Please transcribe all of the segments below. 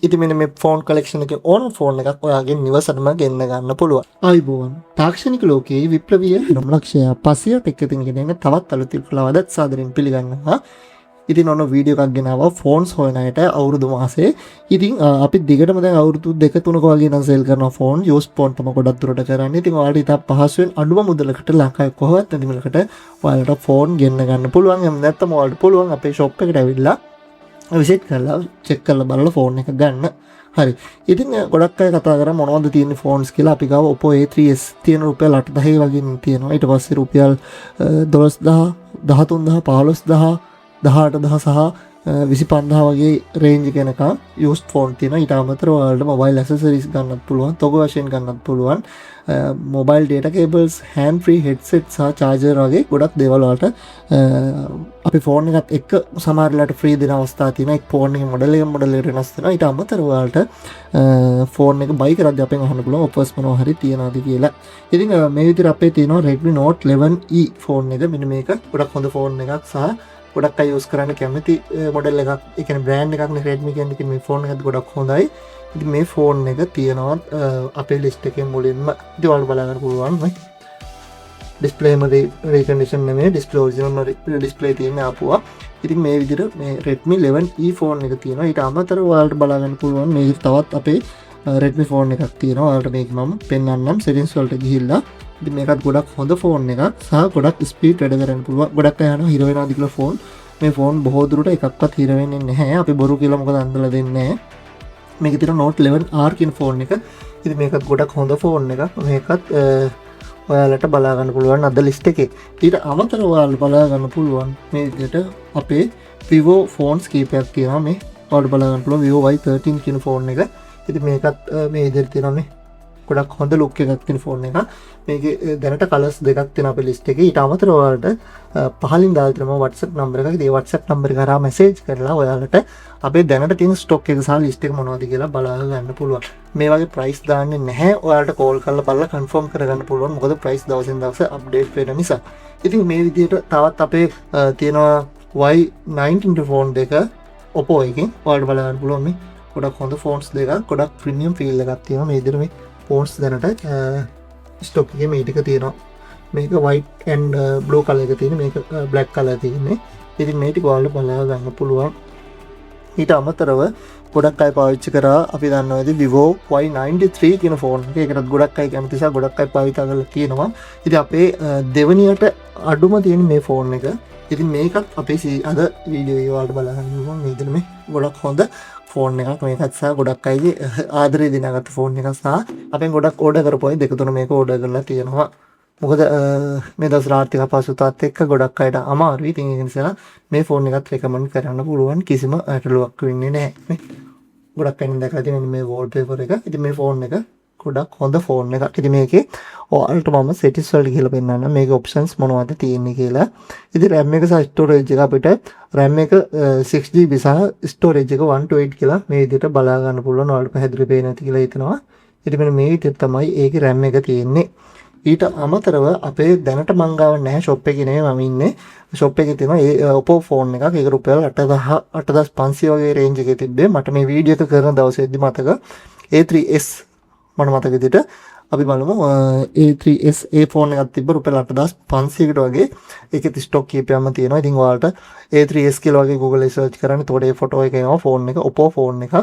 ඉතින් මෙන්න මේ ෆෝන් කලෙක්ෂන් එකේ ඕන ෆෝන් එකක් ඔයාගේ නිවසටම ගෙන්න ගන්න පුළුවන්. ආයිබෝවන්. තාක්ෂණික ලෝකයේ විප්ලවීය ලක්ෂය පසියට එකකින් ගෙන තවත් අලුත් විප්ලවයක් සාදරයෙන් පිළිගන්නවා. ඉතින් ඔන්න වීඩියෝ එකක් ගෙනාවා ෆෝන්ස් හොයන අයට අවුරුදු මාසේ. ඉතින් අපි දිගටම දැන් අවුරුදු 2-3ක වගේ නම් සේල් කරන ෆෝන් යූස් ෆෝන් තමයි ගොඩක් දුරට කරන්නේ. ඉතින් ඔයාලට ඉතින් පහසුවෙන් අඩුම මුදලකට ලංකාවේ කොහොමවත් නැති මුදලකට ඔයාලට ෆෝන් ගෙන්න ගන්න පුළුවන්. එහෙම නැත්නම් ඔයාලට පුළුවන් අපේ ෂොප් එකට ඇවිල්ලා විසිට් කරලා චෙක් කරලා බලලා ෆෝන් එක ගන්න. හරි. ඉතින් ගොඩක් අය කතා කරා මොනවද තියෙන ෆෝන්ස් කියලා. අපි ගාව Oppo A3s තියෙන රුපියල් 8,000 වගේ තියෙනවා. ඊට පස්සේ රුපියල් 12,000 13,000 15,000 18,000 සහ 25,000 වගේ රේන්ජ් එකක යූස්ඩ් ෆෝන් තියෙනවා. ඊට අමතරව ඔයාලට මොබයිල් ඇසසරිස් ගන්නත් පුළුවන්, තොග වශයෙන් ගන්නත් පුළුවන්. Mobile data cables, hand free headset සහ චාර්ජර් වගේ ගොඩක් දේවල් වලට අපි ෆෝන් එකත් එක්ක සමහර වෙලාවට ෆ්‍රී දෙන අවස්ථා තියෙනවා. එක් ෆෝන් එකේ මොඩල් එක වෙනස් වෙනවා. ඊට අමතරව ඔයාලට ෆෝන් එක බයි කරද්දී අපෙන් අහන්න පුළුවන් ඔෆර්ස් මොනවා හරි තියනවාද කියලා. ඉතින් මේ විදිහට අපේ තියෙනවා Redmi Note 11e ෆෝන් එක. මෙන්න මේක ගොඩක් හොඳ ෆෝන් එකක් සහ ගොඩක් අය යූස් කරන්න කැමති මොඩල් එකක්. ඒ කියන්නේ බ්‍රෑන්ඩ් එකක් නේ Redmi කියන්නේ. ඉතින් මේ ෆෝන් එකත් ගොඩක් හොඳයි. ඉතින් මේ ෆෝන් එක තියෙනවා අපේ ලිස්ට් එකේ මුලින්ම. ඉතින් ඔයාලට බලා ගන්න පුළුවන් නේ. ඩිස්ප්ලේ එක රීකන්ඩිෂන් නෙමෙයි, ඩිස්ප්ලේ ඔරිජිනල් ඩිස්ප්ලේ තියෙන ආපුවා. ඉතින් මේ විදිහට මේ Redmi 11e ෆෝන් එක තියෙනවා. ඊට අමතරව ඔයාලට බලා ගන්න පුළුවන් මේ තවත් අපේ Redmi ෆෝන් එකක් තියෙනවා. ඔයාලට මේක මම පෙන්වන්නම් settings වලට ගිහිල්ලා. ඉතින් මේකත් ගොඩක් හොඳ ෆෝන් එකක් සහ ගොඩක් ස්පීඩ් වැඩ කරන්න පුළුවන්. ගොඩක් අය අහනවා හිර වෙනවාද කියලා ෆෝන්. මේ ෆෝන් බොහෝ දුරට එකක්වත් හිර වෙන්නේ නැහැ. අපි බොරු කියලා මොකද අන්දලා දෙන්නේ නැහැ. මේකේ තියෙන Note 11R කියන ෆෝන් එක. ඉතින් මේකත් ගොඩක් හොඳ ෆෝන් එකක්. මේකත් ඔයාලට බලා ගන්න පුළුවන් අද ලිස්ට් එකේ. ඊට අමතරව ඔයාලට බලා ගන්න පුළුවන් මේ විදිහට අපේ Vivo ෆෝන්ස් කීපයක් තියෙනවා. මේ ඔයාලට බලා ගන්න පුළුවන් Vivo Y13 කියන ෆෝන් එක. ඉතින් මේකත් මේ විදිහට තියෙනවා මේ ගොඩක් හොඳ ලුක් එකක් තියෙන ෆෝන් එකක්. මේකේ දැනට කලර්ස් දෙකක් තියෙනවා අපේ ලිස්ට් එකේ. ඊට අමතරව ඔයාලට පහලින් දාලා තියෙනවා WhatsApp නම්බර් එකක්. ඒ WhatsApp නම්බර එක කරා මැසේජ් කරලා ඔයාලට අපේ දැනට තියෙන ස්ටොක් එක සහ ලිස්ට් එක මොනවද කියලා බලා ගන්න පුළුවන්. මේ වගේ ප්‍රයිස් දාන්නේ නැහැ. ඔයාලට කෝල් කරලා බලලා කන්ෆර්ම් කරගන්න පුළුවන්. මොකද ප්‍රයිස් දවසින් දවස අප්ඩේට් වෙන නිසා. ඉතින් මේ විදිහට තවත් අපේ තියෙනවා Y19 ෆෝන් දෙක Oppo එකකින් ඔයාලට බලා ගන්න පුළුවන්. මේ ගොඩක් හොඳ ෆෝන්ස් දෙකක්. ගොඩක් ප්‍රීමියම් ෆීල් එකක් තියෙනවා. මේ විදිහට මේ ෆෝන්ස් දැනට ස්ටොක් එකේ මේ ටික තියෙනවා. මේක white and blue color එක තියෙන, මේක black color තියෙන්නේ. ඉතින් මේ ටික ඔයාලට බලා ගන්න පුළුවන්. ඊට අමතරව ගොඩක් අය පාවිච්චි කරා අපි දන්නවා ඉතින් Vivo Y93 කියන ෆෝන් එක. ඒකටත් ගොඩක් අය කැමති නිසා ගොඩක් අය පාවිච්චි කරලා තියෙනවා. ඉතින් අපේ දෙවනියට අඩුම තියෙන මේ ෆෝන් එක. ඉතින් මේකත් අපේ අද වීඩියෝ එක ඔයාලට බලා ගන්න පුළුවන්. මේ විදිහට මේ ගොඩක් හොඳ ෆෝන් එකක්. මේකත් සහ ගොඩක් අයගේ ආදරේ දිනාගත්ත ෆෝන් එකක් සහ අපෙන් ගොඩක් ඕඩර් කරපු අය දෙක තුන මේක ඕඩර් කරලා තියෙනවා. මොකද මේ දවස් ආර්ථික අපහසුතාවත් එක්ක ගොඩක් අයට අමාරුයි. ඉතින් ඒ නිසා මේ ෆෝන් එකත් රෙකමන්ඩ් කරන්න පුළුවන්. කිසිම අටලුවක් වෙන්නේ නැහැ. ගොඩක් අය දැකලා තියෙන මේ වෝල්පේපර් එක. ඉතින් මේ ෆෝන් එක ගොඩක් හොඳ ෆෝන් එකක්. ඉතින් මේකේ ඔයාලට මම settings වලට ගිහලා පෙන්නන්න මේකේ options මොනවද තියෙන්නේ කියලා. ඉතින් RAM එක සහ storage එක අපිට RAM එක 6GB සහ storage එක 128 කියලා මේ විදිහට බලා ගන්න පුළුවන්. ඔයාලට පැහැදිලි පේන්නේ නැති කියලා හිතනවා. ඉතින් මෙන්න මේ විදිහට තමයි ඒකේ RAM එක තියෙන්නේ. ඊට අමතරව අපේ දැනට මං ගාව නැහැ ෂොප් එකේ නෙමෙයි මම ඉන්නේ. ෂොප් එකේ තියෙනවා ඒ Oppo ෆෝන් එකක්. ඒක රුපියල් 8,500 වගේ රේන්ජ් එකේ තිබ්බේ. මට මේ වීඩියෝ එක කරන දවසේදී මතක A3s මට මතක විදිහට අපි බලමු A3s ඒ ෆෝන් එකක් තිබ්බ රුපියල් 8,500කට වගේ. ඒකෙත් ස්ටොක් කීපයක්ම තියෙනවා. ඉතින් ඔයාලට A3s කියලා වගේ Google එකේ සර්ච් කරන්න. එතකොට ඒ ෆොටෝ එක එනවා ෆෝන් එක Oppo ෆෝන් එකක්.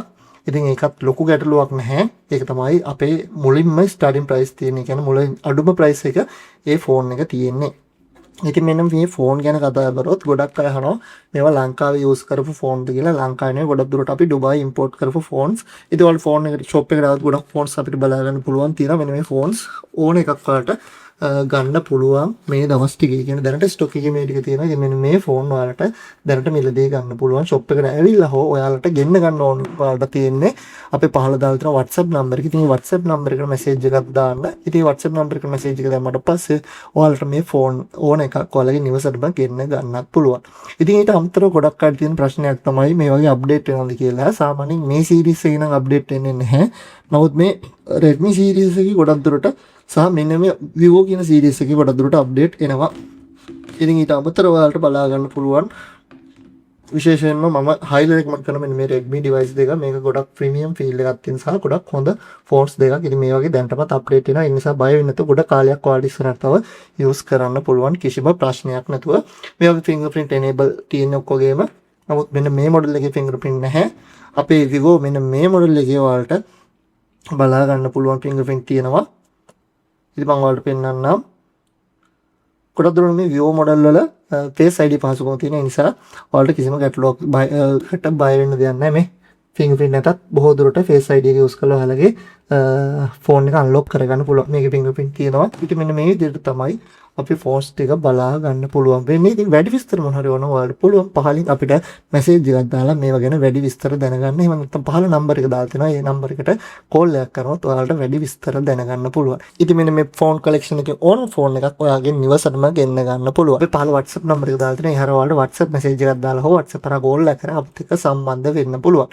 ඉතින් ඒකත් ලොකු ගැටලුවක් නැහැ. ඒක තමයි අපේ මුලින්ම ස්ටාර්ටින් ප්‍රයිස් තියෙන. ඒ කියන්නේ මුලින් අඩුම ප්‍රයිස් එක ඒ ෆෝන් එක තියෙන්නේ. ඉතින් මෙන්න මේ ෆෝන් ගැන කතා කරොත් ගොඩක් අය අහනවා මේවා ලංකාවේ යූස් කරපු ෆෝන්ද කියලා. ලංකාවේ නෙවෙයි ගොඩක් දුරට අපි ඩුබායි ඉම්පෝට් කරපු ෆෝන්ස්. ඉතින් ඔයාලා ෆෝන් එකට ෂොප් එකට ආවොත් ගොඩක් ෆෝන්ස් අපිට බලා ගන්න පුළුවන් තියෙනවා. මෙන්න මේ ෆෝන්ස් ඕන එකක් වලට ගන්න පුළුවන් මේ දවස් ටිකේ. කියන්නේ දැනට ස්ටොක් එකේ මේ ටික තියෙනවා. ඉතින් මෙන්න මේ ෆෝන් ඔයාලට දැනට මිලදී ගන්න පුළුවන්. ෂොප් එකට ඇවිල්ලා හෝ ඔයාලට ගෙන්න ගන්න ඕන ඔයාලට තියෙන්නේ අපේ පහළ දාලා තියෙන WhatsApp නම්බර එක. ඉතින් WhatsApp නම්බර එකට මැසේජ් එකක් දාන්න. ඉතින් WhatsApp නම්බර එකට මැසේජ් එක දැම්මට පස්සේ ඔයාලට මේ ෆෝන් ඕන එකක් ඔයාලගේ නිවසටම ගෙන්න ගන්නත් පුළුවන්. ඉතින් ඊට අමතරව ගොඩක් අය තියෙන ප්‍රශ්නයක් තමයි මේ වගේ අප්ඩේට් වෙනවද කියලා. සාමාන්‍යයෙන් මේ සීරීස් එකේ නම් අප්ඩේට් වෙන්නේ නැහැ. නමුත් මේ Redmi සීරීස් එකේ ගොඩක් දුරට සහ මෙන්න මේ Vivo කියන සීරීස් එකේ ගොඩක් දුරට අප්ඩේට් එනවා. ඉතින් ඊට අමතරව ඔයාලට බලා ගන්න පුළුවන් විශේෂයෙන්ම මම highly recommend කරන මෙන්න මේ Redmi device දෙක මේක ගොඩක් premium feel එකක් තියෙන සහ ගොඩක් හොඳ phones දෙකක්. ඉතින් මේ වගේ දැනටමත් update වෙනවා. ඒ නිසා බය වෙන්න නැතුව ගොඩ කාලයක් ඔයාලට ඉස්සරහට තව use කරන්න පුළුවන් කිසිම ප්‍රශ්නයක් නැතුව. මේ වගේ fingerprint enable තියෙන ඔක්කොගේම. නමුත් මෙන්න මේ model එකේ fingerprint නැහැ. අපේ Vivo මෙන්න මේ model එකේ ඔයාලට බලා ගන්න පුළුවන් fingerprint තියෙනවා. ඉතින් මම ඔයාලට පෙන්නන්නම්. ගොඩක් දුරට මේ Vivo model වල Face ID පහසුකම් තියෙන නිසා ඔයාලට කිසිම ගැටලුවකට බය වෙන්න දෙයක් නැහැ. මේ fingerprint නැතත් බොහෝ දුරට Face ID එක use කරලා ඔයාලගේ phone එක unlock කරගන්න පුළුවන්. මේකේ fingerprint තියෙනවා. ඉතින් මෙන්න මේ විදිහට තමයි අපි phones ටික බලා ගන්න පුළුවන් වෙන්නේ. ඉතින් වැඩි විස්තර මොන හරි ඕන ඔයාලට පුළුවන් පහලින් අපිට message එකක් දාලා මේවා ගැන වැඩි විස්තර දැනගන්න. එහෙම නැත්නම් පහල නම්බර් එක දාලා තියෙනවා. ඒ නම්බර් එකට call එකක් කරනොත් ඔයාලට වැඩි විස්තර දැනගන්න පුළුවන්. ඉතින් මෙන්න මේ phone collection එකේ ඕන phone එකක් ඔයාගේ නිවසටම ගෙන්න ගන්න පුළුවන්. අපි පහල WhatsApp නම්බර් එක දාලා තියෙනවා. ඒ හරහා ඔයාලට WhatsApp message එකක් දාලා හෝ WhatsApp කරා call එකක් කරා අපිත් එක්ක සම්බන්ධ වෙන්න පුළුවන්.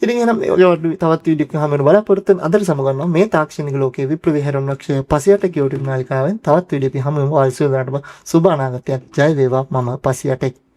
ඉතින් එහෙනම් ඔයාලට තවත් වීඩියෝ එකක් හම්බ වෙන බලාපොරොත්තු වෙන අදට සමගන්නවා මේ තාක්ෂණික ලෝකයේ විප්ලවීකරණ ලක්ෂ්‍ය 58 YouTube නාලිකාවෙන් තවත් වීඩියෝ එකක් හම්බ වෙමු. ආල්සෝ දාන්න සුබ අනාගතයක්. ජය වේවා. මම 58